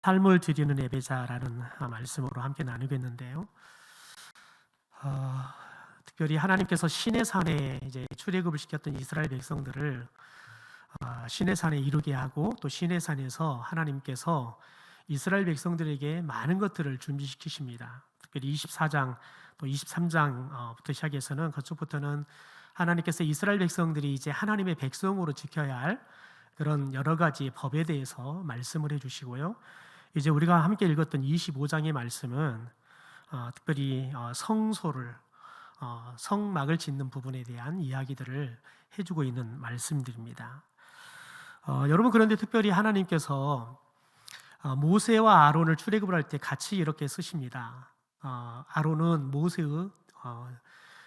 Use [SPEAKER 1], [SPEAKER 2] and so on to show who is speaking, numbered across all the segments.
[SPEAKER 1] 삶을 드리는 예배자라는 말씀으로 함께 나누겠는데요. 특별히 하나님께서 시내산에 이제 출애굽을 시켰던 이스라엘 백성들을 시내산에 이르게 하고, 또 시내산에서 하나님께서 이스라엘 백성들에게 많은 것들을 준비시키십니다. 특별히 24장 또 23장부터 시작해서는, 그쪽부터는 하나님께서 이스라엘 백성들이 이제 하나님의 백성으로 지켜야 할 그런 여러 가지 법에 대해서 말씀을 해주시고요. 이제 우리가 함께 읽었던 25장의 말씀은 특별히 성소를 성막을 짓는 부분에 대한 이야기들을 해주고 있는 말씀들입니다. 여러분, 그런데 특별히 하나님께서 모세와 아론을 출애굽을 할 때 같이 이렇게 쓰십니다. 아론은 모세의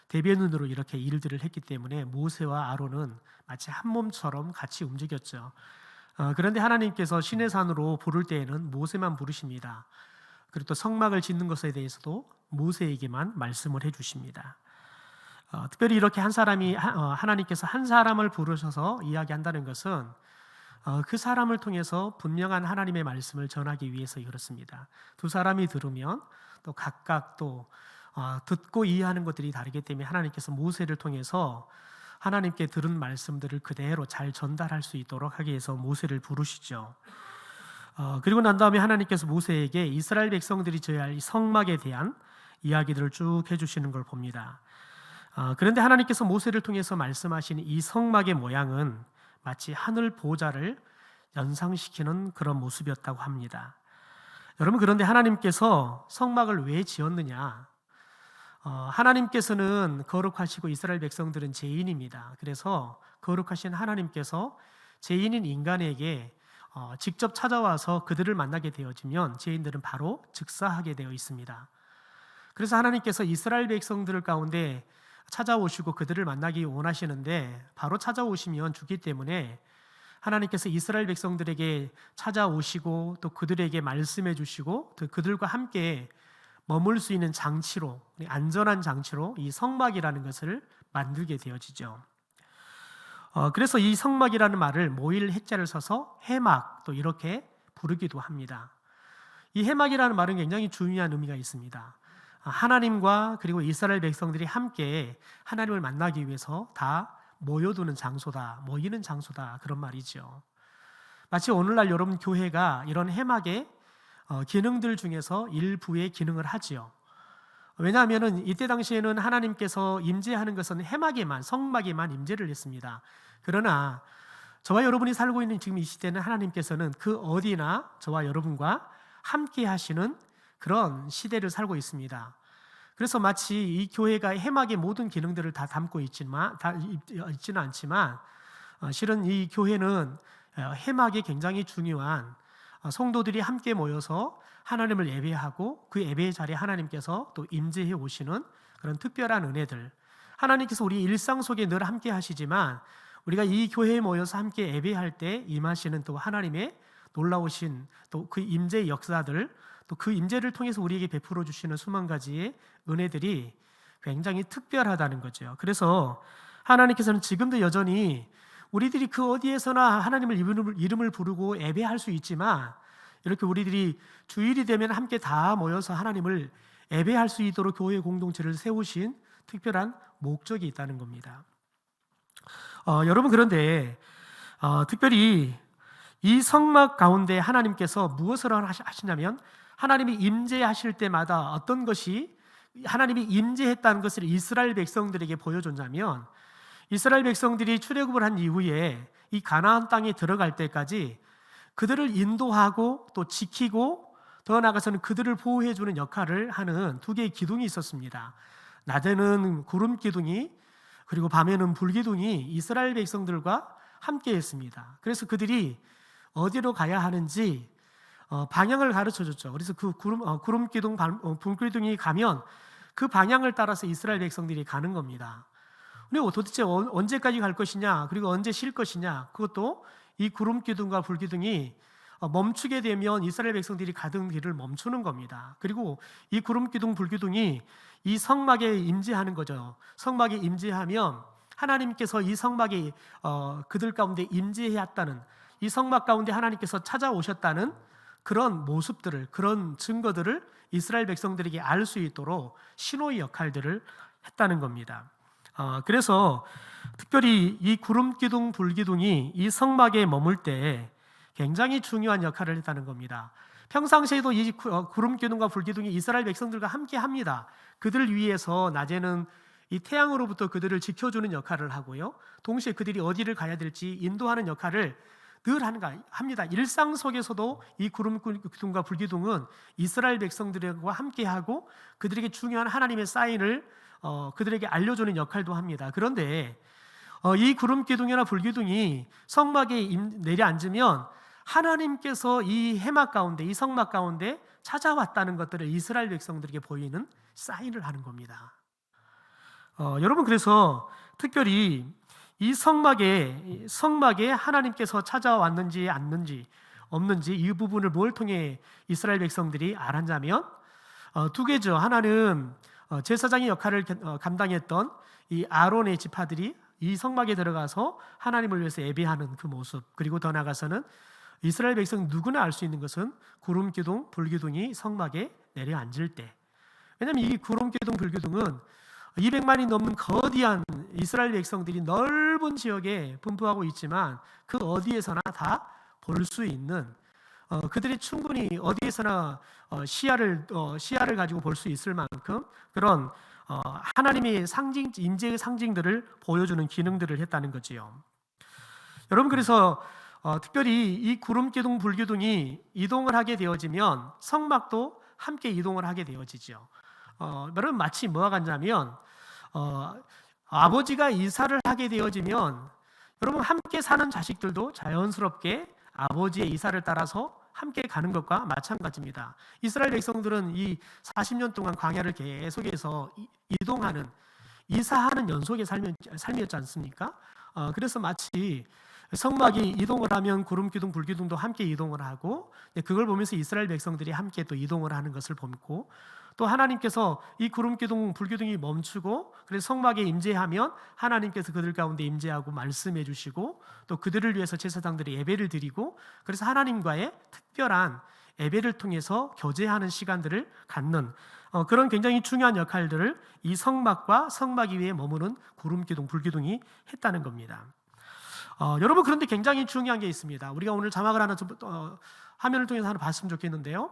[SPEAKER 1] 대변인으로 이렇게 일들을 했기 때문에 모세와 아론은 마치 한 몸처럼 같이 움직였죠. 그런데 하나님께서 시내산으로 부를 때에는 모세만 부르십니다. 그리고 또 성막을 짓는 것에 대해서도 모세에게만 말씀을 해주십니다. 특별히 이렇게 한 사람이 하나님께서 한 사람을 부르셔서 이야기한다는 것은 그 사람을 통해서 분명한 하나님의 말씀을 전하기 위해서 그렇습니다. 두 사람이 들으면 또 각각 또 듣고 이해하는 것들이 다르기 때문에 하나님께서 모세를 통해서 하나님께 들은 말씀들을 그대로 잘 전달할 수 있도록 하기 위해서 모세를 부르시죠. 그리고 난 다음에 하나님께서 모세에게 이스라엘 백성들이 져야 할 성막에 대한 이야기들을 쭉 해주시는 걸 봅니다. 그런데 하나님께서 모세를 통해서 말씀하신 이 성막의 모양은 마치 하늘 보좌를 연상시키는 그런 모습이었다고 합니다. 여러분, 그런데 하나님께서 성막을 왜 지었느냐? 하나님께서는 거룩하시고 이스라엘 백성들은 죄인입니다. 그래서 거룩하신 하나님께서 죄인인 인간에게 직접 찾아와서 그들을 만나게 되어지면 죄인들은 바로 즉사하게 되어 있습니다. 그래서 하나님께서 이스라엘 백성들 가운데 찾아오시고 그들을 만나기 원하시는데, 바로 찾아오시면 죽기 때문에 하나님께서 이스라엘 백성들에게 찾아오시고 또 그들에게 말씀해 주시고 또 그들과 함께 머물 수 있는 장치로, 안전한 장치로 이 성막이라는 것을 만들게 되어지죠. 그래서 이 성막이라는 말을 모일 해자를 써서 해막, 또 이렇게 부르기도 합니다. 이 해막이라는 말은 굉장히 중요한 의미가 있습니다. 하나님과 그리고 이스라엘 백성들이 함께 하나님을 만나기 위해서 다 모여두는 장소다, 모이는 장소다, 그런 말이죠. 마치 오늘날 여러분 교회가 이런 해막의 기능들 중에서 일부의 기능을 하지요. 왜냐하면 이때 당시에는 하나님께서 임재하는 것은 해막에만, 성막에만 임재를 했습니다. 그러나 저와 여러분이 살고 있는 지금 이 시대는 하나님께서는 그 어디나 저와 여러분과 함께 하시는 그런 시대를 살고 있습니다. 그래서 마치 이 교회가 해막의 모든 기능들을 다 담고 있지는 않지만, 실은 이 교회는 해막에 굉장히 중요한 성도들이 함께 모여서 하나님을 예배하고 그 예배의 자리에 하나님께서 또 임재해 오시는 그런 특별한 은혜들, 하나님께서 우리 일상 속에 늘 함께 하시지만 우리가 이 교회에 모여서 함께 예배할 때 임하시는 또 하나님의 놀라우신 또 그 임재의 역사들, 또 그 임재를 통해서 우리에게 베풀어 주시는 수만 가지의 은혜들이 굉장히 특별하다는 거죠. 그래서 하나님께서는 지금도 여전히 우리들이 그 어디에서나 하나님을 이름을 부르고 예배할 수 있지만, 이렇게 우리들이 주일이 되면 함께 다 모여서 하나님을 예배할 수 있도록 교회 공동체를 세우신 특별한 목적이 있다는 겁니다. 여러분, 그런데 특별히 이 성막 가운데 하나님께서 무엇을 하시냐면, 하나님이 임재하실 때마다 어떤 것이 하나님이 임재했다는 것을 이스라엘 백성들에게 보여줬냐면, 이스라엘 백성들이 출애굽을 한 이후에 이 가나안 땅에 들어갈 때까지 그들을 인도하고 또 지키고 더 나아가서는 그들을 보호해주는 역할을 하는 두 개의 기둥이 있었습니다. 낮에는 구름 기둥이, 그리고 밤에는 불 기둥이 이스라엘 백성들과 함께 했습니다. 그래서 그들이 어디로 가야 하는지 방향을 가르쳐줬죠. 그래서 그 구름 기둥, 불 기둥이 가면 그 방향을 따라서 이스라엘 백성들이 가는 겁니다. 근데 도대체 언제까지 갈 것이냐, 그리고 언제 쉴 것이냐, 그것도 이 구름 기둥과 불 기둥이 멈추게 되면 이스라엘 백성들이 가던 길을 멈추는 겁니다. 그리고 이 구름 기둥, 불 기둥이 이 성막에 임재하는 거죠. 성막에 임재하면 하나님께서 이 성막에 그들 가운데 임재해왔다는, 이 성막 가운데 하나님께서 찾아오셨다는 그런 모습들을, 그런 증거들을 이스라엘 백성들에게 알 수 있도록 신호의 역할들을 했다는 겁니다. 그래서 특별히 이 구름 기둥, 불 기둥이 이 성막에 머물 때 굉장히 중요한 역할을 했다는 겁니다. 평상시에도 이 구름 기둥과 불 기둥이 이스라엘 백성들과 함께 합니다. 그들을 위해서 낮에는 이 태양으로부터 그들을 지켜주는 역할을 하고요, 동시에 그들이 어디를 가야 될지 인도하는 역할을 늘 합니다. 일상 속에서도 이 구름 기둥과 불 기둥은 이스라엘 백성들과 함께하고 그들에게 중요한 하나님의 사인을 그들에게 알려주는 역할도 합니다. 그런데 이 구름 기둥이나 불 기둥이 성막에 내려앉으면 하나님께서 이 해막 가운데, 이 성막 가운데 찾아왔다는 것들을 이스라엘 백성들에게 보이는 사인을 하는 겁니다. 여러분, 그래서 특별히 이 성막에 하나님께서 찾아왔는지 없는지 이 부분을 뭘 통해 이스라엘 백성들이 알았냐면 두 개죠. 하나는 제사장의 역할을 감당했던 이 아론의 지파들이 이 성막에 들어가서 하나님을 위해서 예배하는 그 모습, 그리고 더 나아가서는 이스라엘 백성 누구나 알 수 있는 것은 구름 기둥, 불 기둥이 성막에 내려앉을 때, 왜냐하면 이 구름 기둥, 불 기둥은 200만이 넘는 거대한 이스라엘 백성들이 넓은 지역에 분포하고 있지만 그 어디에서나 다 볼 수 있는, 그들이 충분히 어디에서나 시야를 가지고 볼 수 있을 만큼 그런 하나님의 임재의 상징들을 보여주는 기능들을 했다는 거지요. 여러분, 그래서 특별히 이 구름 기둥, 불 기둥이 이동을 하게 되어지면 성막도 함께 이동을 하게 되어지죠. 여러분, 마치 뭐와 같냐면 아버지가 이사를 하게 되어지면 여러분, 함께 사는 자식들도 자연스럽게 아버지의 이사를 따라서 함께 가는 것과 마찬가지입니다. 이스라엘 백성들은 이 40년 동안 광야를 계속해서 이동하는, 이사하는 연속의 삶이었지 않습니까? 그래서 마치 성막이 이동을 하면 구름 기둥, 불 기둥도 함께 이동을 하고, 그걸 보면서 이스라엘 백성들이 함께 또 이동을 하는 것을 보고, 또 하나님께서 이 구름 기둥, 불 기둥이 멈추고 그래서 성막에 임재하면 하나님께서 그들 가운데 임재하고 말씀해 주시고, 또 그들을 위해서 제사장들이 예배를 드리고, 그래서 하나님과의 특별한 예배를 통해서 교제하는 시간들을 갖는 그런 굉장히 중요한 역할들을 이 성막과 성막 위에 머무는 구름 기둥, 불 기둥이 했다는 겁니다. 여러분, 그런데 굉장히 중요한 게 있습니다. 우리가 오늘 자막을 하나 화면을 통해서 하나 봤으면 좋겠는데요,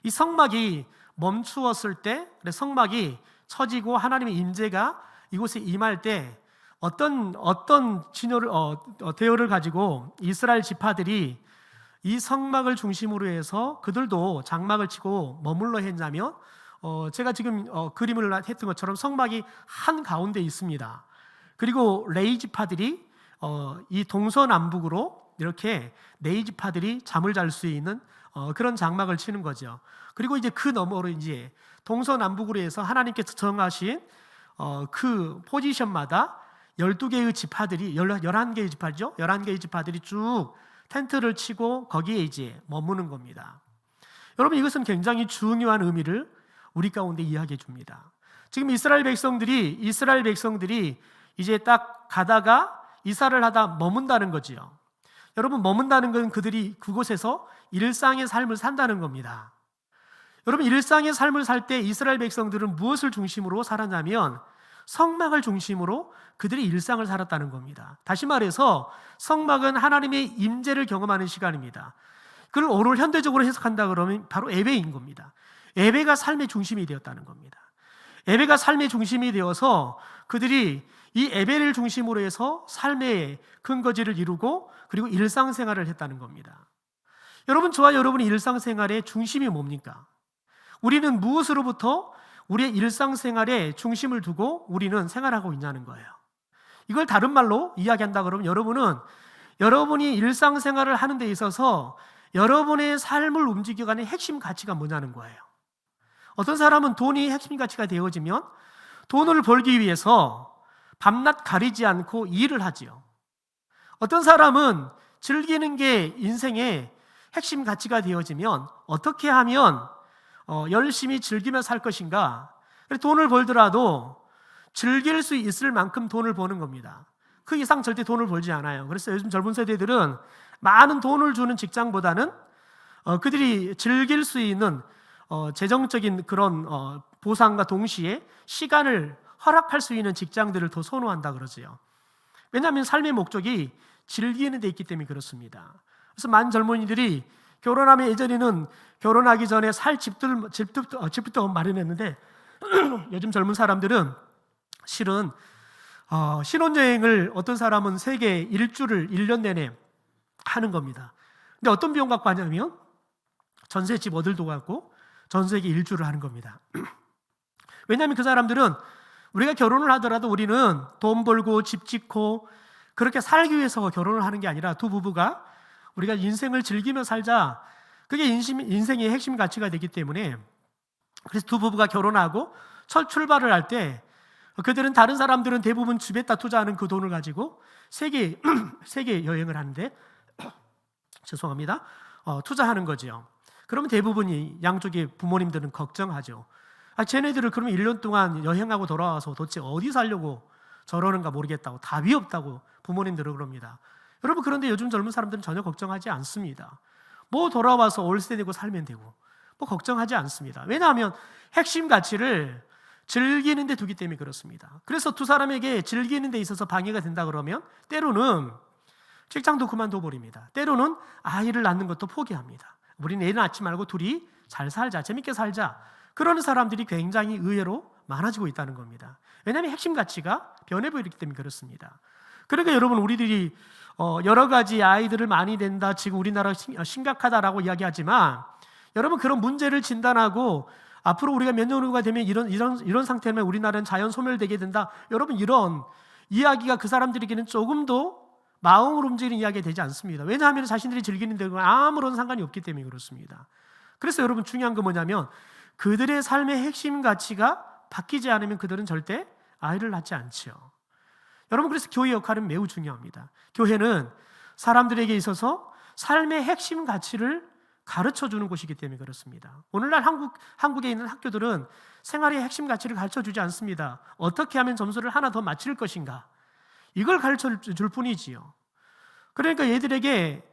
[SPEAKER 1] 이 성막이 멈추었을 때, 성막이 처지고 하나님의 임재가 이곳에 임할 때 어떤 대열을 가지고 이스라엘 지파들이 이 성막을 중심으로 해서 그들도 장막을 치고 머물러 했냐면, 제가 지금 그림을 했던 것처럼 성막이 한 가운데 있습니다. 그리고 레위 지파들이 이 동서남북으로 이렇게 레위 지파들이 잠을 잘 수 있는 그런 장막을 치는 거죠. 그리고 이제 그 너머로 이제 동서남북으로 해서 하나님께서 정하신 그 포지션마다 12개의 지파들이 11개의 지파죠. 11개의 지파들이 쭉 텐트를 치고 거기에 이제 머무는 겁니다. 여러분, 이것은 굉장히 중요한 의미를 우리 가운데 이야기해 줍니다. 지금 이스라엘 백성들이 이제 딱 가다가 이사를 하다 머문다는 거지요. 여러분, 머문다는 건 그들이 그곳에서 일상의 삶을 산다는 겁니다. 여러분, 일상의 삶을 살 때 이스라엘 백성들은 무엇을 중심으로 살았냐면 성막을 중심으로 그들이 일상을 살았다는 겁니다. 다시 말해서 성막은 하나님의 임재를 경험하는 시간입니다. 그걸 오늘 현대적으로 해석한다 그러면 바로 예배인 겁니다. 예배가 삶의 중심이 되었다는 겁니다. 예배가 삶의 중심이 되어서 그들이 이 예배를 중심으로 해서 삶의 근거지를 이루고 그리고 일상생활을 했다는 겁니다. 여러분, 저와 여러분의 일상생활의 중심이 뭡니까? 우리는 무엇으로부터 우리의 일상생활에 중심을 두고 우리는 생활하고 있냐는 거예요. 이걸 다른 말로 이야기한다 그러면 여러분이 일상생활을 하는 데 있어서 여러분의 삶을 움직여가는 핵심 가치가 뭐냐는 거예요. 어떤 사람은 돈이 핵심 가치가 되어지면 돈을 벌기 위해서 밤낮 가리지 않고 일을 하지요. 어떤 사람은 즐기는 게 인생의 핵심 가치가 되어지면 어떻게 하면 열심히 즐기며 살 것인가, 돈을 벌더라도 즐길 수 있을 만큼 돈을 버는 겁니다. 그 이상 절대 돈을 벌지 않아요. 그래서 요즘 젊은 세대들은 많은 돈을 주는 직장보다는 그들이 즐길 수 있는 재정적인 그런 보상과 동시에 시간을 허락할 수 있는 직장들을 더 선호한다 그러지요. 왜냐하면 삶의 목적이 즐기는 데 있기 때문에 그렇습니다. 그래서 많은 젊은이들이 결혼하면 예전에는 결혼하기 전에 살 집부터 마련했는데 요즘 젊은 사람들은 실은 신혼여행을 어떤 사람은 세계 일주를 1년 내내 하는 겁니다. 근데 어떤 비용 갖고 하냐면 전세 집 어딜도 갖고 전 세계 일주를 하는 겁니다. 왜냐하면 그 사람들은 우리가 결혼을 하더라도 우리는 돈 벌고 집 짓고 그렇게 살기 위해서 결혼을 하는 게 아니라 두 부부가 우리가 인생을 즐기며 살자, 그게 인생의 핵심 가치가 되기 때문에, 그래서 두 부부가 결혼하고 첫 출발을 할 때 그들은 다른 사람들은 대부분 집에다 투자하는 그 돈을 가지고 세계 여행을 하는데 죄송합니다. 투자하는 거죠. 그러면 대부분이 양쪽의 부모님들은 걱정하죠. 쟤네들을 그러면 1년 동안 여행하고 돌아와서 도대체 어디 살려고 저러는가 모르겠다고, 답이 없다고 부모님들은 그럽니다. 여러분, 그런데 요즘 젊은 사람들은 전혀 걱정하지 않습니다. 뭐 돌아와서 월세 내고 살면 되고 뭐 걱정하지 않습니다. 왜냐하면 핵심 가치를 즐기는 데 두기 때문에 그렇습니다. 그래서 두 사람에게 즐기는 데 있어서 방해가 된다 그러면 때로는 직장도 그만둬 버립니다. 때로는 아이를 낳는 것도 포기합니다. 우리는 애 낳지 말고 둘이 잘 살자, 재밌게 살자, 그러는 사람들이 굉장히 의외로 많아지고 있다는 겁니다. 왜냐하면 핵심 가치가 변해버리기 때문에 그렇습니다. 그러니까 여러분, 우리들이 여러 가지 아이들을 많이 낸다, 지금 우리나라 심각하다라고 이야기하지만, 여러분, 그런 문제를 진단하고 앞으로 우리가 몇 년 후가 되면 이런 상태면 우리나라는 자연 소멸되게 된다, 여러분, 이런 이야기가 그 사람들에게는 조금도 마음으로 움직이는 이야기가 되지 않습니다. 왜냐하면 자신들이 즐기는 데는 아무런 상관이 없기 때문에 그렇습니다. 그래서 여러분, 중요한 건 뭐냐면 그들의 삶의 핵심 가치가 바뀌지 않으면 그들은 절대 아이를 낳지 않죠. 여러분, 그래서 교회 역할은 매우 중요합니다. 교회는 사람들에게 있어서 삶의 핵심 가치를 가르쳐주는 곳이기 때문에 그렇습니다. 오늘날 한국에 있는 학교들은 생활의 핵심 가치를 가르쳐주지 않습니다. 어떻게 하면 점수를 하나 더 맞출 것인가, 이걸 가르쳐줄 뿐이지요. 그러니까 얘들에게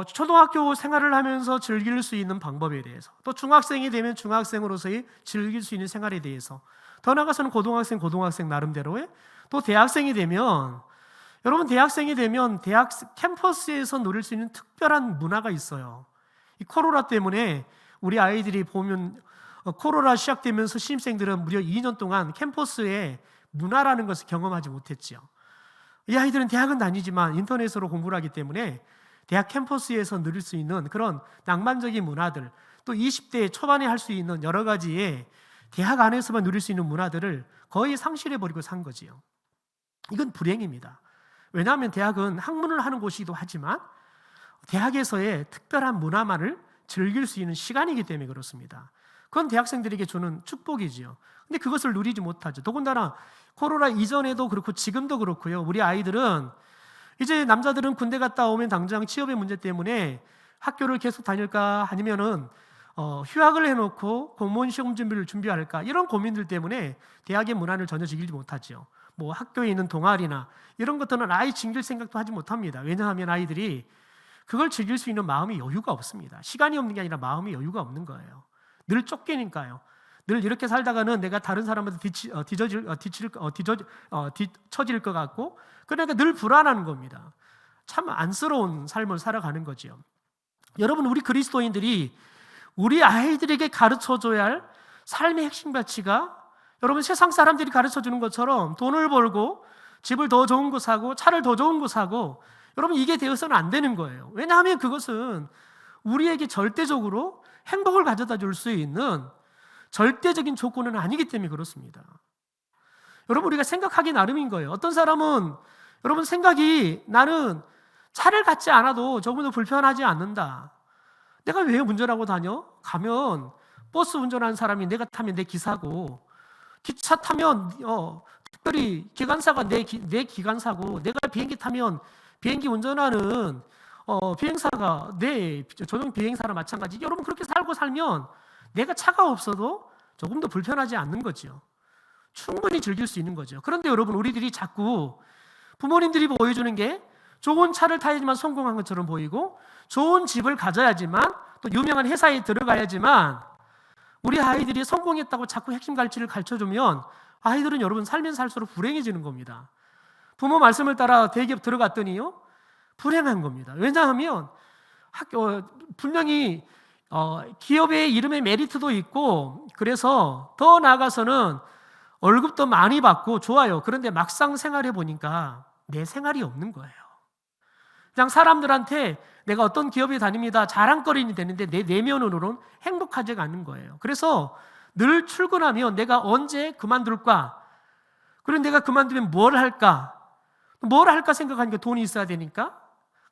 [SPEAKER 1] 초등학교 생활을 하면서 즐길 수 있는 방법에 대해서, 또 중학생이 되면 중학생으로서의 즐길 수 있는 생활에 대해서, 더 나아가서는 고등학생 나름대로의, 또 대학생이 되면, 여러분, 대학생이 되면 대학 캠퍼스에서 누릴 수 있는 특별한 문화가 있어요. 이 코로나 때문에 우리 아이들이 보면 코로나 시작되면서 신입생들은 무려 2년 동안 캠퍼스의 문화라는 것을 경험하지 못했죠. 이 아이들은 대학은 다니지만 인터넷으로 공부를 하기 때문에 대학 캠퍼스에서 누릴 수 있는 그런 낭만적인 문화들, 또 20대 초반에 할 수 있는 여러 가지의 대학 안에서만 누릴 수 있는 문화들을 거의 상실해버리고 산 거지요. 이건 불행입니다. 왜냐하면 대학은 학문을 하는 곳이기도 하지만 대학에서의 특별한 문화만을 즐길 수 있는 시간이기 때문에 그렇습니다. 그건 대학생들에게 주는 축복이지요. 근데 그것을 누리지 못하죠. 더군다나 코로나 이전에도 그렇고 지금도 그렇고요. 우리 아이들은 이제, 남자들은 군대 갔다 오면 당장 취업의 문제 때문에 학교를 계속 다닐까, 아니면은 휴학을 해놓고 공무원 시험 준비를 준비할까, 이런 고민들 때문에 대학의 문화를 전혀 즐기지 못하죠. 뭐 학교에 있는 동아리나 이런 것들은 아예 즐길 생각도 하지 못합니다. 왜냐하면 아이들이 그걸 즐길 수 있는 마음의 여유가 없습니다. 시간이 없는 게 아니라 마음의 여유가 없는 거예요. 늘 쫓기니까요. 늘 이렇게 살다가는 내가 다른 사람한테 뒤처질 것 같고, 그러니까 늘 불안한 겁니다. 참 안쓰러운 삶을 살아가는 거죠. 여러분, 우리 그리스도인들이 우리 아이들에게 가르쳐줘야 할 삶의 핵심 가치가, 여러분, 세상 사람들이 가르쳐주는 것처럼 돈을 벌고 집을 더 좋은 거 사고 차를 더 좋은 거 사고, 여러분, 이게 되어서는 안 되는 거예요. 왜냐하면 그것은 우리에게 절대적으로 행복을 가져다 줄 수 있는 절대적인 조건은 아니기 때문에 그렇습니다. 여러분, 우리가 생각하기 나름인 거예요. 어떤 사람은, 여러분, 생각이, 나는 차를 갖지 않아도 조금도 불편하지 않는다. 내가 왜 운전하고 다녀? 가면 버스 운전하는 사람이 내가 타면 내 기사고, 기차 타면 특별히 기관사가 내 기관사고, 내가 비행기 타면 비행기 운전하는 비행사가 내 전용 비행사랑 마찬가지. 여러분, 그렇게 살면 내가 차가 없어도 조금 더 불편하지 않는 거죠. 충분히 즐길 수 있는 거죠. 그런데 여러분, 우리들이 자꾸 부모님들이 보여주는 게 좋은 차를 타야지만 성공한 것처럼 보이고, 좋은 집을 가져야지만 또 유명한 회사에 들어가야지만 우리 아이들이 성공했다고 자꾸 핵심 가치를 가르쳐주면 아이들은 여러분 살면 살수록 불행해지는 겁니다. 부모 말씀을 따라 대기업 들어갔더니요 불행한 겁니다. 왜냐하면 분명히 기업의 이름에 메리트도 있고 그래서 더 나아가서는 월급도 많이 받고 좋아요. 그런데 막상 생활해 보니까 내 생활이 없는 거예요. 그냥 사람들한테 내가 어떤 기업에 다닙니다 자랑거리니 되는데 내 내면으로는 행복하지가 않는 거예요. 그래서 늘 출근하면 내가 언제 그만둘까? 그리고 내가 그만두면 뭘 할까? 뭘 할까 생각하니까 돈이 있어야 되니까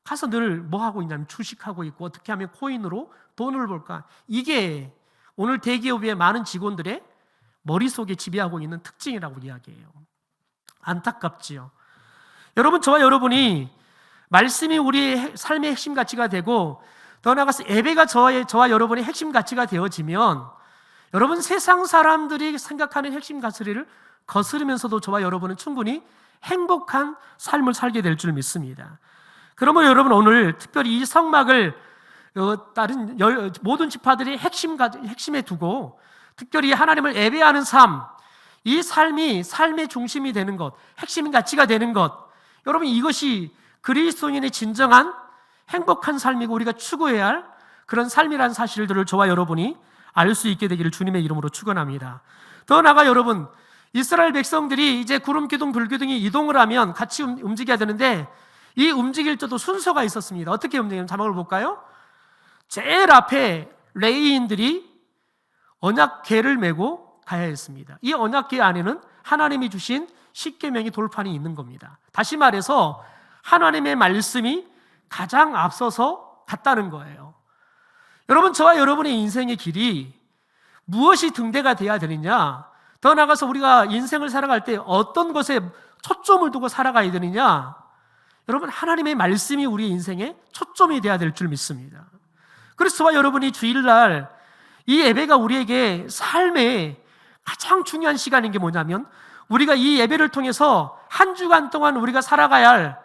[SPEAKER 1] 가서 늘 뭐 하고 있냐면 주식하고 있고 어떻게 하면 코인으로 돈을 벌까? 이게 오늘 대기업의 많은 직원들의 머릿속에 지배하고 있는 특징이라고 이야기해요. 안타깝지요. 여러분, 저와 여러분이 말씀이 우리의 삶의 핵심 가치가 되고 더 나아가서 예배가 저와 여러분의 핵심 가치가 되어지면 여러분 세상 사람들이 생각하는 핵심 가치를 거스르면서도 저와 여러분은 충분히 행복한 삶을 살게 될 줄 믿습니다. 그러면 여러분 오늘 특별히 이 성막을 다른 모든 지파들이 핵심에 두고 특별히 하나님을 예배하는 삶, 이 삶이 삶의 중심이 되는 것, 핵심 가치가 되는 것, 여러분 이것이 그리스도인의 진정한 행복한 삶이고 우리가 추구해야 할 그런 삶이라는 사실들을 저와 여러분이 알 수 있게 되기를 주님의 이름으로 축원합니다. 더 나아가 여러분, 이스라엘 백성들이 이제 구름 기둥, 불 기둥이 이동을 하면 같이 움직여야 되는데 이 움직일 때도 순서가 있었습니다. 어떻게 움직이면 자막을 볼까요? 제일 앞에 레위인들이 언약궤를 메고 가야 했습니다. 이 언약궤 안에는 하나님이 주신 십계명의 돌판이 있는 겁니다. 다시 말해서 하나님의 말씀이 가장 앞서서 갔다는 거예요. 여러분, 저와 여러분의 인생의 길이 무엇이 등대가 돼야 되느냐? 더 나아가서 우리가 인생을 살아갈 때 어떤 것에 초점을 두고 살아가야 되느냐? 여러분, 하나님의 말씀이 우리의 인생에 초점이 돼야 될 줄 믿습니다. 그래서 저와 여러분이 주일날 이 예배가 우리에게 삶의 가장 중요한 시간인 게 뭐냐면 우리가 이 예배를 통해서 한 주간 동안 우리가 살아가야 할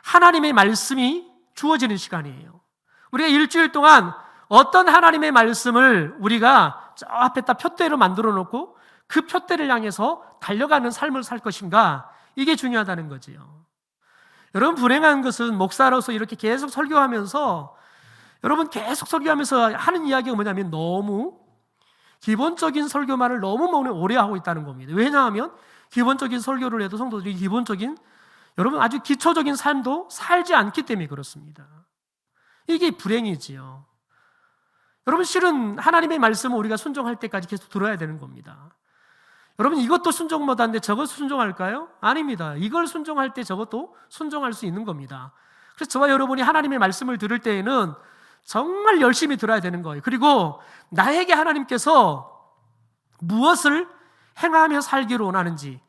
[SPEAKER 1] 하나님의 말씀이 주어지는 시간이에요. 우리가 일주일 동안 어떤 하나님의 말씀을 우리가 저 앞에다 표대로 만들어 놓고 그 표대를 향해서 달려가는 삶을 살 것인가, 이게 중요하다는 거지요. 여러분, 불행한 것은 목사로서 이렇게 계속 설교하면서 여러분 계속 설교하면서 하는 이야기가 뭐냐면 너무 기본적인 설교만을 너무 오래 하고 있다는 겁니다. 왜냐하면 기본적인 설교를 해도 성도들이 기본적인 여러분 아주 기초적인 삶도 살지 않기 때문에 그렇습니다. 이게 불행이지요. 여러분, 실은 하나님의 말씀을 우리가 순종할 때까지 계속 들어야 되는 겁니다. 여러분, 이것도 순종 못하는데 저것 순종할까요? 아닙니다. 이걸 순종할 때 저것도 순종할 수 있는 겁니다. 그래서 저와 여러분이 하나님의 말씀을 들을 때에는 정말 열심히 들어야 되는 거예요. 그리고 나에게 하나님께서 무엇을 행하며 살기를 원하는지,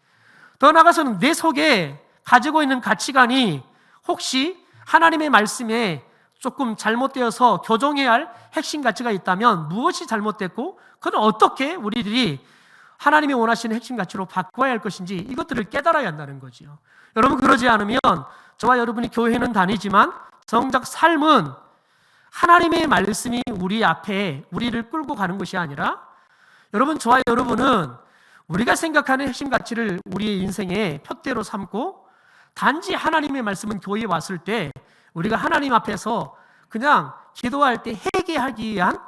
[SPEAKER 1] 더 나아가서는 내 속에 가지고 있는 가치관이 혹시 하나님의 말씀에 조금 잘못되어서 교정해야 할 핵심 가치가 있다면 무엇이 잘못됐고 그건 어떻게 우리들이 하나님이 원하시는 핵심 가치로 바꿔야 할 것인지 이것들을 깨달아야 한다는 거죠. 여러분, 그러지 않으면 저와 여러분이 교회는 다니지만 정작 삶은 하나님의 말씀이 우리 앞에 우리를 끌고 가는 것이 아니라 여러분, 저와 여러분은 우리가 생각하는 핵심 가치를 우리의 인생의 표대로 삼고 단지 하나님의 말씀은 교회에 왔을 때 우리가 하나님 앞에서 그냥 기도할 때 회개하기 위한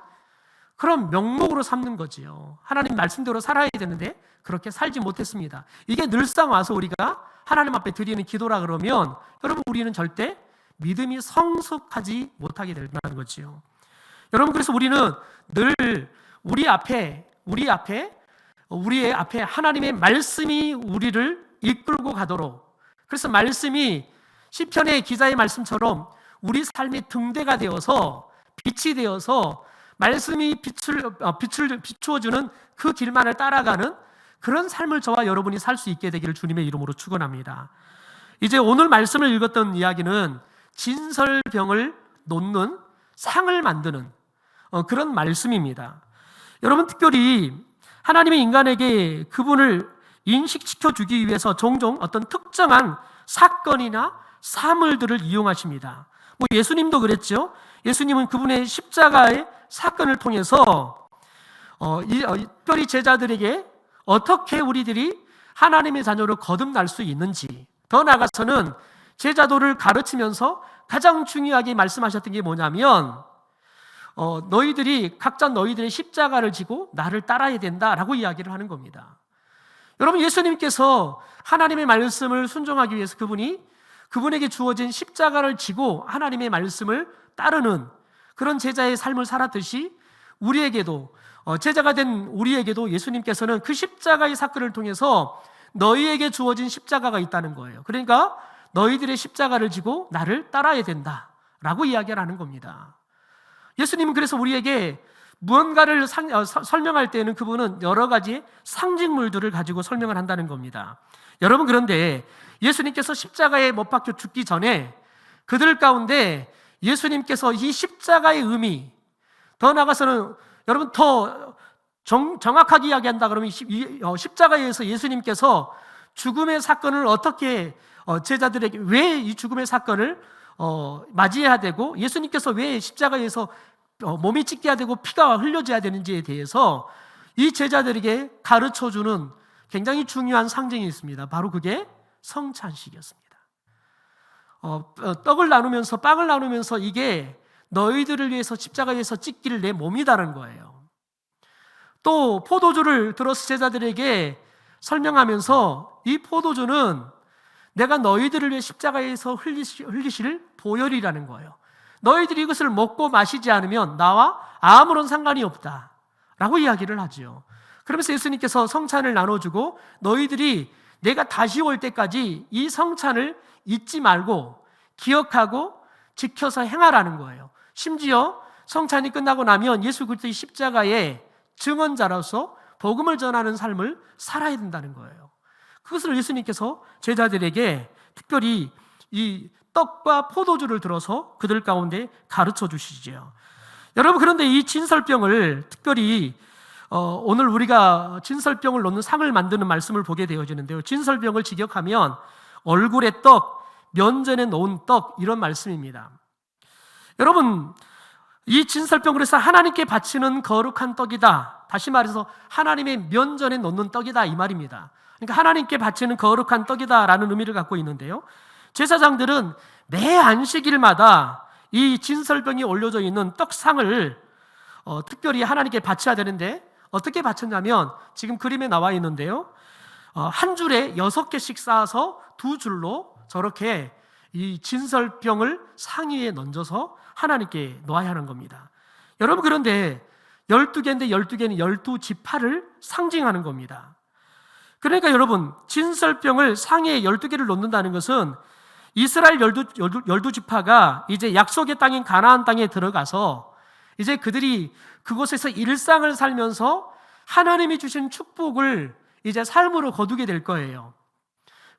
[SPEAKER 1] 그런 명목으로 삼는 거지요. 하나님 말씀대로 살아야 되는데 그렇게 살지 못했습니다. 이게 늘상 와서 우리가 하나님 앞에 드리는 기도라 그러면 여러분, 우리는 절대 믿음이 성숙하지 못하게 된다는 거지요. 여러분, 그래서 우리는 늘 우리의 앞에 하나님의 말씀이 우리를 이끌고 가도록, 그래서 말씀이 시편의 기자의 말씀처럼 우리 삶의 등대가 되어서 빛이 되어서 말씀이 빛을 비추어주는 그 길만을 따라가는 그런 삶을 저와 여러분이 살 수 있게 되기를 주님의 이름으로 축원합니다. 이제 오늘 말씀을 읽었던 이야기는 진설병을 놓는 상을 만드는 그런 말씀입니다. 여러분, 특별히 하나님의 인간에게 그분을 인식시켜 주기 위해서 종종 어떤 특정한 사건이나 사물들을 이용하십니다. 예수님도 그랬죠. 예수님은 그분의 십자가의 사건을 통해서 특별히 제자들에게 어떻게 우리들이 하나님의 자녀로 거듭날 수 있는지, 더 나아가서는 제자도를 가르치면서 가장 중요하게 말씀하셨던 게 뭐냐면 너희들이 각자 너희들의 십자가를 지고 나를 따라야 된다라고 이야기를 하는 겁니다. 여러분, 예수님께서 하나님의 말씀을 순종하기 위해서 그분에게 주어진 십자가를 지고 하나님의 말씀을 따르는 그런 제자의 삶을 살았듯이 우리에게도 제자가 된 우리에게도 예수님께서는 그 십자가의 사건을 통해서 너희에게 주어진 십자가가 있다는 거예요. 그러니까 너희들의 십자가를 지고 나를 따라야 된다라고 이야기를 하는 겁니다. 예수님은 그래서 우리에게 무언가를 설명할 때는 그분은 여러 가지 상징물들을 가지고 설명을 한다는 겁니다. 여러분, 그런데 예수님께서 십자가에 못 박혀 죽기 전에 그들 가운데 예수님께서 이 십자가의 의미, 더 나아가서는 여러분 더 정확하게 이야기한다 그러면 십자가에서 예수님께서 죽음의 사건을 어떻게 제자들에게 왜 이 죽음의 사건을 맞이해야 되고 예수님께서 왜 십자가에서 몸이 찢겨야 되고 피가 흘려져야 되는지에 대해서 이 제자들에게 가르쳐주는 굉장히 중요한 상징이 있습니다. 바로 그게 성찬식이었습니다. 떡을 나누면서 빵을 나누면서 이게 너희들을 위해서 십자가에서 찢길 내 몸이다라는 거예요. 또 포도주를 들어서 제자들에게 설명하면서 이 포도주는 내가 너희들을 위해 십자가에서 흘리실 보혈이라는 거예요. 너희들이 이것을 먹고 마시지 않으면 나와 아무런 상관이 없다 라고 이야기를 하죠. 그러면서 예수님께서 성찬을 나눠주고 너희들이 내가 다시 올 때까지 이 성찬을 잊지 말고 기억하고 지켜서 행하라는 거예요. 심지어 성찬이 끝나고 나면 예수 그리스도의 십자가의 증언자로서 복음을 전하는 삶을 살아야 된다는 거예요. 그것을 예수님께서 제자들에게 특별히 이 떡과 포도주를 들어서 그들 가운데 가르쳐 주시죠. 여러분, 그런데 이 진설병을 특별히 오늘 우리가 진설병을 놓는 상을 만드는 말씀을 보게 되어지는데요. 진설병을 직역하면 얼굴의 떡, 면전에 놓은 떡, 이런 말씀입니다. 여러분, 이 진설병, 그래서 하나님께 바치는 거룩한 떡이다. 다시 말해서 하나님의 면전에 놓는 떡이다 이 말입니다. 그러니까 하나님께 바치는 거룩한 떡이다라는 의미를 갖고 있는데요. 제사장들은 매 안식일마다 이 진설병이 올려져 있는 떡상을 특별히 하나님께 바쳐야 되는데 어떻게 바쳤냐면 지금 그림에 나와 있는데요. 한 줄에 6개씩 쌓아서 2줄로 저렇게 이 진설병을 상위에 얹어서 하나님께 놓아야 하는 겁니다. 여러분, 그런데 12개인데 12개는 12지파를 상징하는 겁니다. 그러니까 여러분, 진설병을 상위에 12개를 놓는다는 것은 이스라엘 12지파가 이제 약속의 땅인 가나안 땅에 들어가서 이제 그들이 그곳에서 일상을 살면서 하나님이 주신 축복을 이제 삶으로 거두게 될 거예요.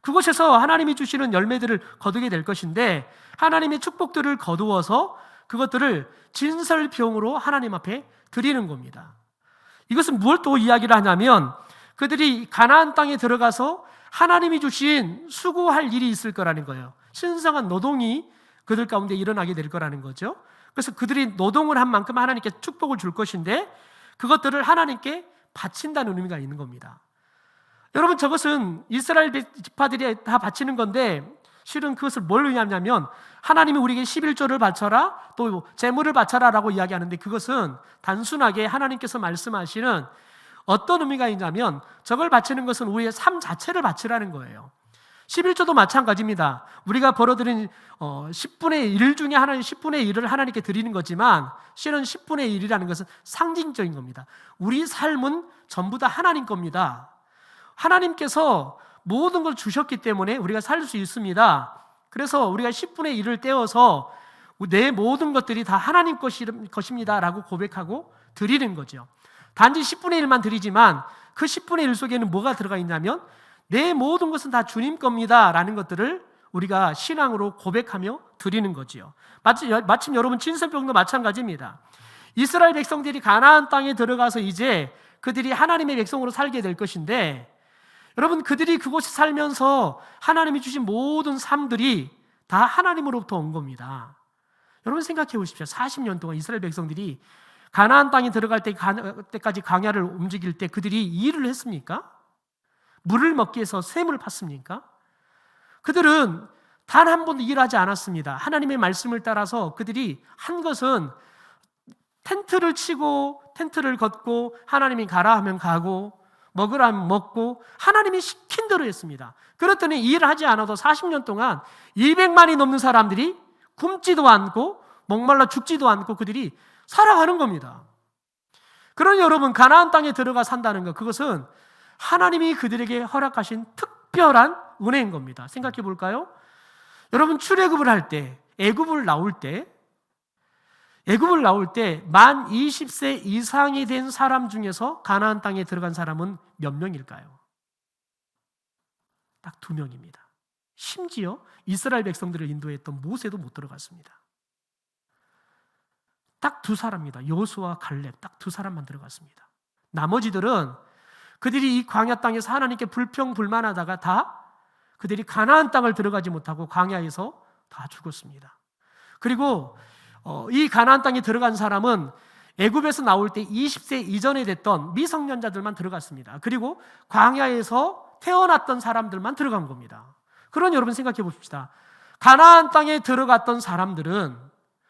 [SPEAKER 1] 그곳에서 하나님이 주시는 열매들을 거두게 될 것인데 하나님의 축복들을 거두어서 그것들을 진설병으로 하나님 앞에 드리는 겁니다. 이것은 무엇 또 이야기를 하냐면 그들이 가나안 땅에 들어가서 하나님이 주신 수고할 일이 있을 거라는 거예요. 신성한 노동이 그들 가운데 일어나게 될 거라는 거죠. 그래서 그들이 노동을 한 만큼 하나님께 축복을 줄 것인데 그것들을 하나님께 바친다는 의미가 있는 겁니다. 여러분, 저것은 이스라엘 지파들이 다 바치는 건데 실은 그것을 뭘 의미하냐면 하나님이 우리에게 11조를 바쳐라 또 재물을 바쳐라라고 이야기하는데 그것은 단순하게 하나님께서 말씀하시는 어떤 의미가 있냐면 저걸 바치는 것은 우리의 삶 자체를 바치라는 거예요. 11조도 마찬가지입니다. 우리가 벌어들인 10분의 1 중에 하나님 10분의 1을 하나님께 드리는 거지만 실은 10분의 1이라는 것은 상징적인 겁니다. 우리 삶은 전부 다 하나님 겁니다. 하나님께서 모든 걸 주셨기 때문에 우리가 살 수 있습니다. 그래서 우리가 10분의 1을 떼어서 내 모든 것들이 다 하나님 것입니다 라고 고백하고 드리는 거죠. 단지 10분의 1만 드리지만 그 10분의 1 속에는 뭐가 들어가 있냐면 내 모든 것은 다 주님 겁니다 라는 것들을 우리가 신앙으로 고백하며 드리는 거지요. 마침 여러분 진설병도 마찬가지입니다. 이스라엘 백성들이 가나안 땅에 들어가서 이제 그들이 하나님의 백성으로 살게 될 것인데 여러분, 그들이 그곳에 살면서 하나님이 주신 모든 삶들이 다 하나님으로부터 온 겁니다. 여러분 생각해 보십시오. 40년 동안 이스라엘 백성들이 가나안 땅에 들어갈 때까지 광야를 움직일 때 그들이 일을 했습니까? 물을 먹기 위해서 샘을 팠습니까? 그들은 단 한 번도 일하지 않았습니다. 하나님의 말씀을 따라서 그들이 한 것은 텐트를 치고 텐트를 걷고 하나님이 가라 하면 가고 먹으라 하면 먹고 하나님이 시킨 대로 했습니다. 그랬더니 일하지 않아도 40년 동안 200만이 넘는 사람들이 굶지도 않고 목말라 죽지도 않고 그들이 살아가는 겁니다. 그러니 여러분, 가나안 땅에 들어가 산다는 것, 그것은 하나님이 그들에게 허락하신 특별한 은혜인 겁니다. 생각해 볼까요? 여러분, 출애굽을 할 때, 애굽을 나올 때 만 20세 이상이 된 사람 중에서 가나안 땅에 들어간 사람은 몇 명일까요? 딱 2명입니다. 심지어 이스라엘 백성들을 인도했던 모세도 못 들어갔습니다. 딱 2사람입니다. 여호수아와 갈렙, 딱 2사람만 들어갔습니다. 나머지들은 그들이 이 광야 땅에서 하나님께 불평불만하다가 다 그들이 가나안 땅을 들어가지 못하고 광야에서 다 죽었습니다. 그리고 이 가나안 땅에 들어간 사람은 애굽에서 나올 때 20세 이전에 됐던 미성년자들만 들어갔습니다. 그리고 광야에서 태어났던 사람들만 들어간 겁니다. 그러니 여러분 생각해 봅시다. 가나안 땅에 들어갔던 사람들은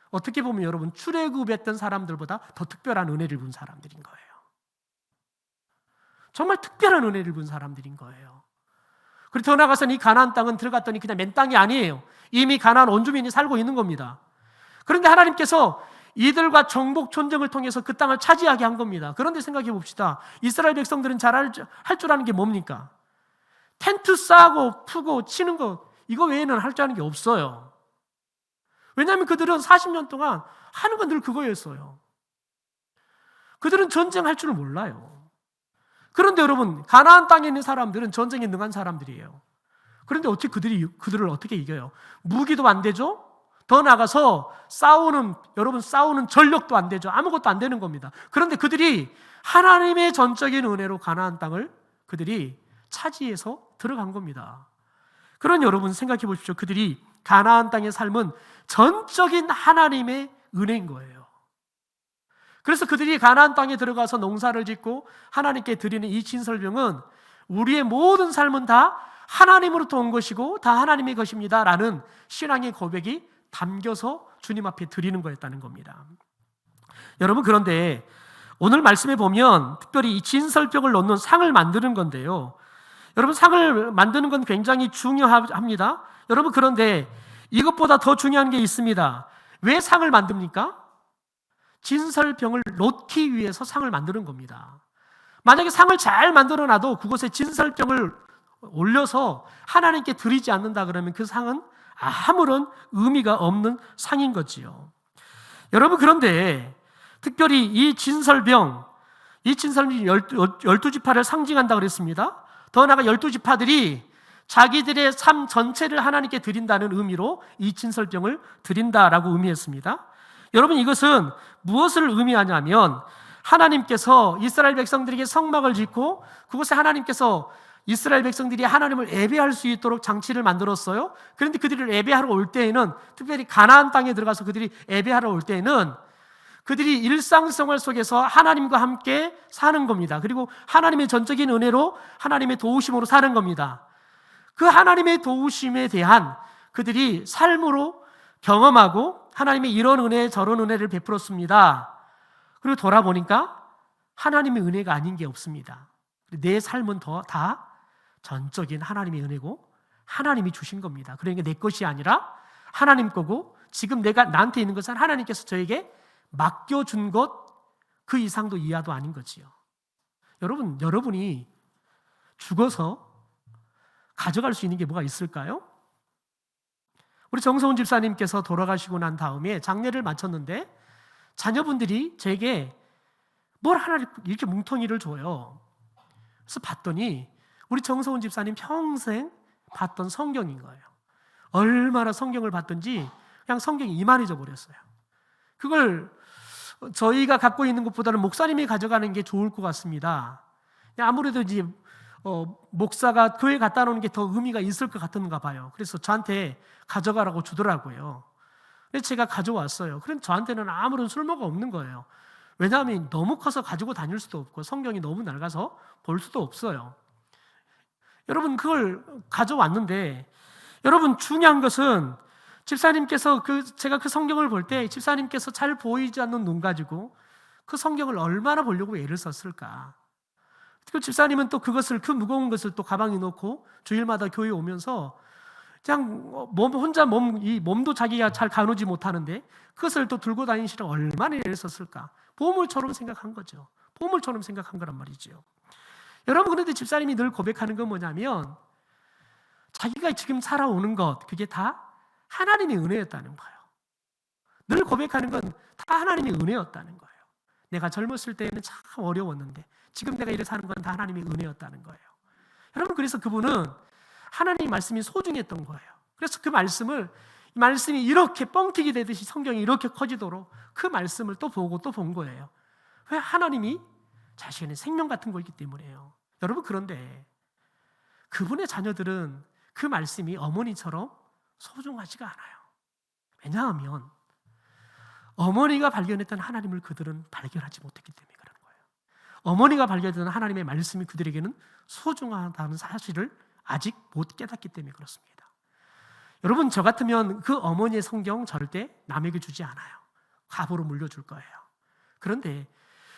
[SPEAKER 1] 어떻게 보면 여러분 출애굽했던 사람들보다 더 특별한 은혜를 본 사람들인 거예요. 정말 특별한 은혜를 본 사람들인 거예요. 그리고 더 나아가서는 이 가나안 땅은 들어갔더니 그냥 맨 땅이 아니에요. 이미 가나안 원주민이 살고 있는 겁니다. 그런데 하나님께서 이들과 정복 전쟁을 통해서 그 땅을 차지하게 한 겁니다. 그런데 생각해 봅시다. 이스라엘 백성들은 잘 할 줄 아는 게 뭡니까? 텐트 싸고 푸고 치는 거, 이거 외에는 할 줄 아는 게 없어요. 왜냐하면 그들은 40년 동안 하는 건 늘 그거였어요. 그들은 전쟁할 줄 몰라요. 그런데 여러분, 가나안 땅에 있는 사람들은 전쟁에 능한 사람들이에요. 그런데 어떻게 그들을 어떻게 이겨요? 무기도 안 되죠? 더 나가서 싸우는 전력도 안 되죠. 아무것도 안 되는 겁니다. 그런데 그들이 하나님의 전적인 은혜로 가나안 땅을 그들이 차지해서 들어간 겁니다. 그런 여러분 생각해 보십시오. 그들이 가나안 땅의 삶은 전적인 하나님의 은혜인 거예요. 그래서 그들이 가나안 땅에 들어가서 농사를 짓고 하나님께 드리는 이 진설병은 우리의 모든 삶은 다 하나님으로부터 온 것이고 다 하나님의 것입니다 라는 신앙의 고백이 담겨서 주님 앞에 드리는 거였다는 겁니다. 여러분, 그런데 오늘 말씀에 보면 특별히 이 진설병을 넣는 상을 만드는 건데요, 여러분, 상을 만드는 건 굉장히 중요합니다. 여러분, 그런데 이것보다 더 중요한 게 있습니다. 왜 상을 만듭니까? 진설병을 놓기 위해서 상을 만드는 겁니다. 만약에 상을 잘 만들어놔도 그곳에 진설병을 올려서 하나님께 드리지 않는다 그러면 그 상은 아무런 의미가 없는 상인 거지요. 여러분, 그런데 특별히 이 진설병이 12지파를 상징한다 그랬습니다. 더 나아가 12지파들이 자기들의 삶 전체를 하나님께 드린다는 의미로 이 진설병을 드린다라고 의미했습니다. 여러분, 이것은 무엇을 의미하냐면 하나님께서 이스라엘 백성들에게 성막을 짓고 그곳에 하나님께서 이스라엘 백성들이 하나님을 예배할 수 있도록 장치를 만들었어요. 그런데 그들을 예배하러 올 때에는, 특별히 가나안 땅에 들어가서 그들이 예배하러 올 때에는 그들이 일상생활 속에서 하나님과 함께 사는 겁니다. 그리고 하나님의 전적인 은혜로 하나님의 도우심으로 사는 겁니다. 그 하나님의 도우심에 대한 그들이 삶으로 경험하고 하나님의 이런 은혜 저런 은혜를 베풀었습니다. 그리고 돌아보니까 하나님의 은혜가 아닌 게 없습니다. 내 삶은 다 전적인 하나님의 은혜고 하나님이 주신 겁니다. 그러니까 내 것이 아니라 하나님 거고 지금 나한테 있는 것은 하나님께서 저에게 맡겨준 것 그 이상도 이하도 아닌 거지요. 여러분이 죽어서 가져갈 수 있는 게 뭐가 있을까요? 우리 정서훈 집사님께서 돌아가시고 난 다음에 장례를 마쳤는데 자녀분들이 제게 뭘 하나 이렇게 뭉텅이를 줘요. 그래서 봤더니 우리 정서훈 집사님 평생 봤던 성경인 거예요. 얼마나 성경을 봤던지 그냥 성경이 이만해져 버렸어요. 그걸 저희가 갖고 있는 것보다는 목사님이 가져가는 게 좋을 것 같습니다. 아무래도 이제 목사가 교회 갖다 놓는 게 더 의미가 있을 것 같은가 봐요. 그래서 저한테 가져가라고 주더라고요. 그래서 제가 가져왔어요. 그럼 저한테는 아무런 쓸모가 없는 거예요. 왜냐하면 너무 커서 가지고 다닐 수도 없고 성경이 너무 낡아서 볼 수도 없어요. 여러분, 그걸 가져왔는데, 여러분, 중요한 것은 집사님께서 제가 그 성경을 볼 때 집사님께서 잘 보이지 않는 눈 가지고 그 성경을 얼마나 보려고 애를 썼을까. 그 집사님은 또 그 무거운 것을 또 가방에 넣고 주일마다 교회 오면서 그냥 이 몸도 자기가 잘 가누지 못하는데 그것을 또 들고 다니시려 얼마나 애를 썼을까. 보물처럼 생각한 거죠. 보물처럼 생각한 거란 말이죠. 여러분, 그런데 집사님이 늘 고백하는 건 뭐냐면 자기가 지금 살아오는 것, 그게 다 하나님의 은혜였다는 거예요. 늘 고백하는 건 다 하나님의 은혜였다는 거예요. 내가 젊었을 때에는 참 어려웠는데 지금 내가 이렇게 사는 건 다 하나님의 은혜였다는 거예요. 여러분, 그래서 그분은 하나님의 말씀이 소중했던 거예요. 그래서 그 말씀이 이렇게 뻥튀기 되듯이 성경이 이렇게 커지도록 그 말씀을 또 보고 또 본 거예요. 왜? 하나님이 자신의 생명 같은 거있기 때문에요. 여러분, 그런데 그분의 자녀들은 그 말씀이 어머니처럼 소중하지가 않아요. 왜냐하면 어머니가 발견했던 하나님을 그들은 발견하지 못했기 때문에 그런 거예요. 어머니가 발견했던 하나님의 말씀이 그들에게는 소중하다는 사실을 아직 못 깨닫기 때문에 그렇습니다. 여러분, 저 같으면 그 어머니의 성경 절대 남에게 주지 않아요. 갑으로 물려줄 거예요. 그런데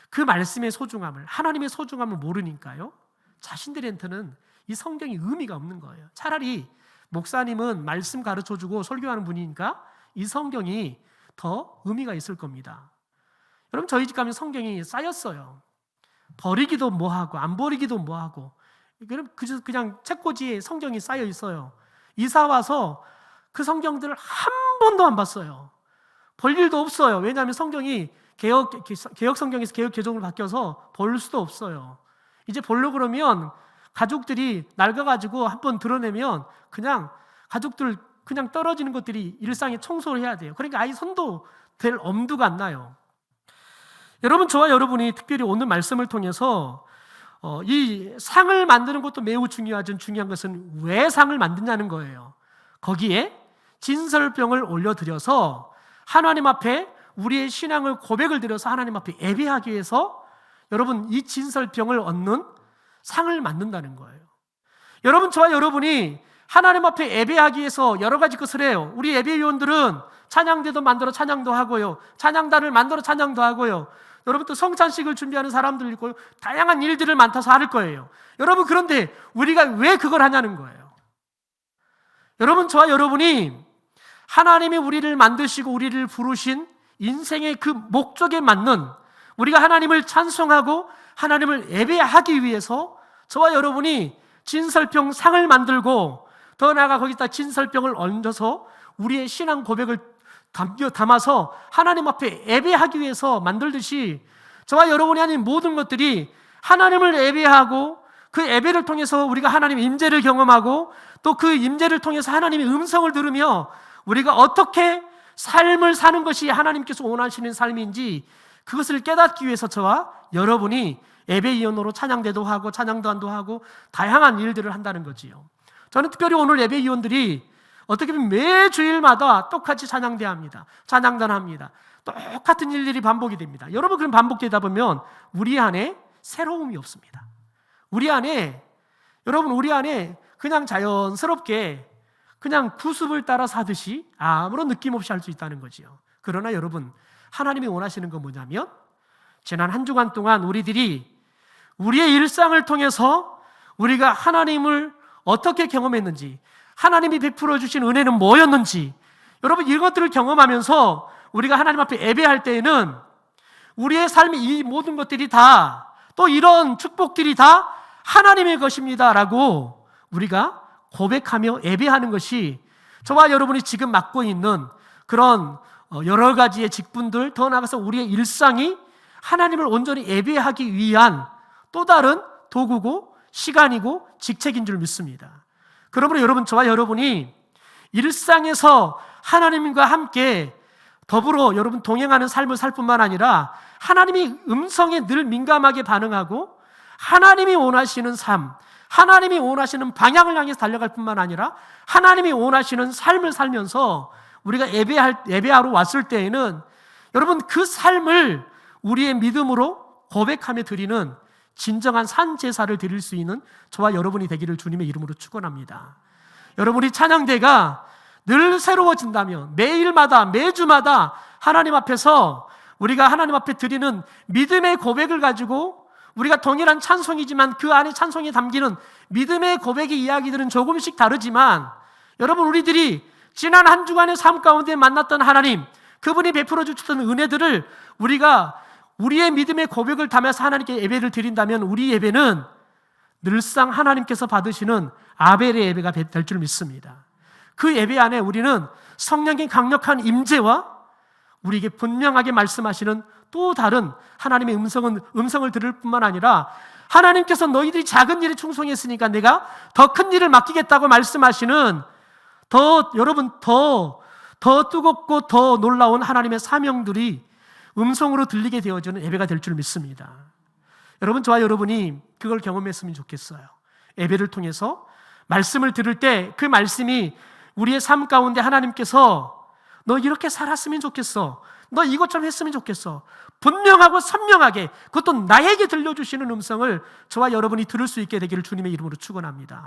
[SPEAKER 1] 그 말씀의 소중함을, 하나님의 소중함을 모르니까요, 자신들한테는 이 성경이 의미가 없는 거예요. 차라리 목사님은 말씀 가르쳐주고 설교하는 분이니까 이 성경이 더 의미가 있을 겁니다. 여러분, 저희 집 가면 성경이 쌓였어요. 버리기도 뭐하고 안 버리기도 뭐하고 그냥 책꽂이에 성경이 쌓여 있어요. 이사 와서 그 성경들을 한 번도 안 봤어요. 볼 일도 없어요. 왜냐하면 성경이 개혁 성경에서 개혁 개정으로 바뀌어서 볼 수도 없어요. 이제 보려고 그러면 가족들이 낡아가지고 한번 드러내면 그냥 가족들 그냥 떨어지는 것들이 일상에 청소를 해야 돼요. 그러니까 아예 손도 될 엄두가 안 나요. 여러분, 저와 여러분이 특별히 오늘 말씀을 통해서 이 상을 만드는 것도 매우 중요하지만 중요한 것은 왜 상을 만드냐는 거예요. 거기에 진설병을 올려드려서 하나님 앞에 우리의 신앙을 고백을 드려서 하나님 앞에 예배하기 위해서 여러분, 이 진설병을 얻는 상을 만든다는 거예요. 여러분, 저와 여러분이 하나님 앞에 예배하기 위해서 여러 가지 것을 해요. 우리 예배위원들은 찬양대도 만들어 찬양도 하고요, 찬양단을 만들어 찬양도 하고요, 여러분 또 성찬식을 준비하는 사람들 있고요, 다양한 일들을 맡아서 할 거예요. 여러분, 그런데 우리가 왜 그걸 하냐는 거예요. 여러분, 저와 여러분이 하나님이 우리를 만드시고 우리를 부르신 인생의 그 목적에 맞는, 우리가 하나님을 찬송하고 하나님을 예배하기 위해서 저와 여러분이 진설병 상을 만들고 더 나아가 거기다 진설병을 얹어서 우리의 신앙 고백을 담아서 하나님 앞에 예배하기 위해서 만들듯이 저와 여러분이 하는 모든 것들이 하나님을 예배하고 그 예배를 통해서 우리가 하나님의 임재를 경험하고 또 그 임재를 통해서 하나님의 음성을 들으며 우리가 어떻게 삶을 사는 것이 하나님께서 원하시는 삶인지 그것을 깨닫기 위해서 저와 여러분이 예배위원으로 찬양대도 하고 찬양단도 하고 다양한 일들을 한다는 거지요. 저는 특별히 오늘 예배위원들이 어떻게 보면 매 주일마다 똑같이 찬양대합니다. 찬양단합니다. 똑같은 일들이 반복이 됩니다. 여러분, 그럼 반복되다 보면 우리 안에 새로움이 없습니다. 우리 안에 그냥 자연스럽게 그냥 구습을 따라 사듯이 아무런 느낌 없이 할 수 있다는 거지요. 그러나 여러분, 하나님이 원하시는 건 뭐냐면 지난 한 주간 동안 우리들이 우리의 일상을 통해서 우리가 하나님을 어떻게 경험했는지, 하나님이 베풀어 주신 은혜는 뭐였는지, 여러분 이것들을 경험하면서 우리가 하나님 앞에 예배할 때에는 우리의 삶의 이 모든 것들이 다, 또 이런 축복들이 다 하나님의 것입니다 라고 우리가 고백하며 예배하는 것이 저와 여러분이 지금 맡고 있는 그런 여러 가지의 직분들, 더 나아가서 우리의 일상이 하나님을 온전히 예배하기 위한 또 다른 도구고 시간이고 직책인 줄 믿습니다. 그러므로 여러분, 저와 여러분이 일상에서 하나님과 함께 더불어 여러분 동행하는 삶을 살 뿐만 아니라 하나님의 음성에 늘 민감하게 반응하고 하나님이 원하시는 삶, 하나님이 원하시는 방향을 향해서 달려갈 뿐만 아니라 하나님이 원하시는 삶을 살면서 우리가 예배하러 왔을 때에는 여러분 그 삶을 우리의 믿음으로 고백하며 드리는 진정한 산 제사를 드릴 수 있는 저와 여러분이 되기를 주님의 이름으로 축원합니다. 여러분이 찬양대가 늘 새로워진다면 매일마다 매주마다 하나님 앞에서 우리가 하나님 앞에 드리는 믿음의 고백을 가지고 우리가 동일한 찬송이지만 그 안에 찬송이 담기는 믿음의 고백의 이야기들은 조금씩 다르지만 여러분 우리들이 지난 한 주간의 삶 가운데 만났던 하나님, 그분이 베풀어 주셨던 은혜들을 우리가 우리의 믿음의 고백을 담아서 하나님께 예배를 드린다면 우리 예배는 늘상 하나님께서 받으시는 아벨의 예배가 될 줄 믿습니다. 그 예배 안에 우리는 성령의 강력한 임재와 우리에게 분명하게 말씀하시는 또 다른 하나님의 음성을 들을 뿐만 아니라 하나님께서 너희들이 작은 일에 충성했으니까 내가 더 큰 일을 맡기겠다고 말씀하시는 여러분 더 뜨겁고 더 놀라운 하나님의 사명들이 음성으로 들리게 되어지는 예배가 될 줄 믿습니다. 여러분, 저와 여러분이 그걸 경험했으면 좋겠어요. 예배를 통해서 말씀을 들을 때 그 말씀이 우리의 삶 가운데 하나님께서 너 이렇게 살았으면 좋겠어, 너 이것 좀 했으면 좋겠어, 분명하고 선명하게 그것도 나에게 들려주시는 음성을 저와 여러분이 들을 수 있게 되기를 주님의 이름으로 축원합니다.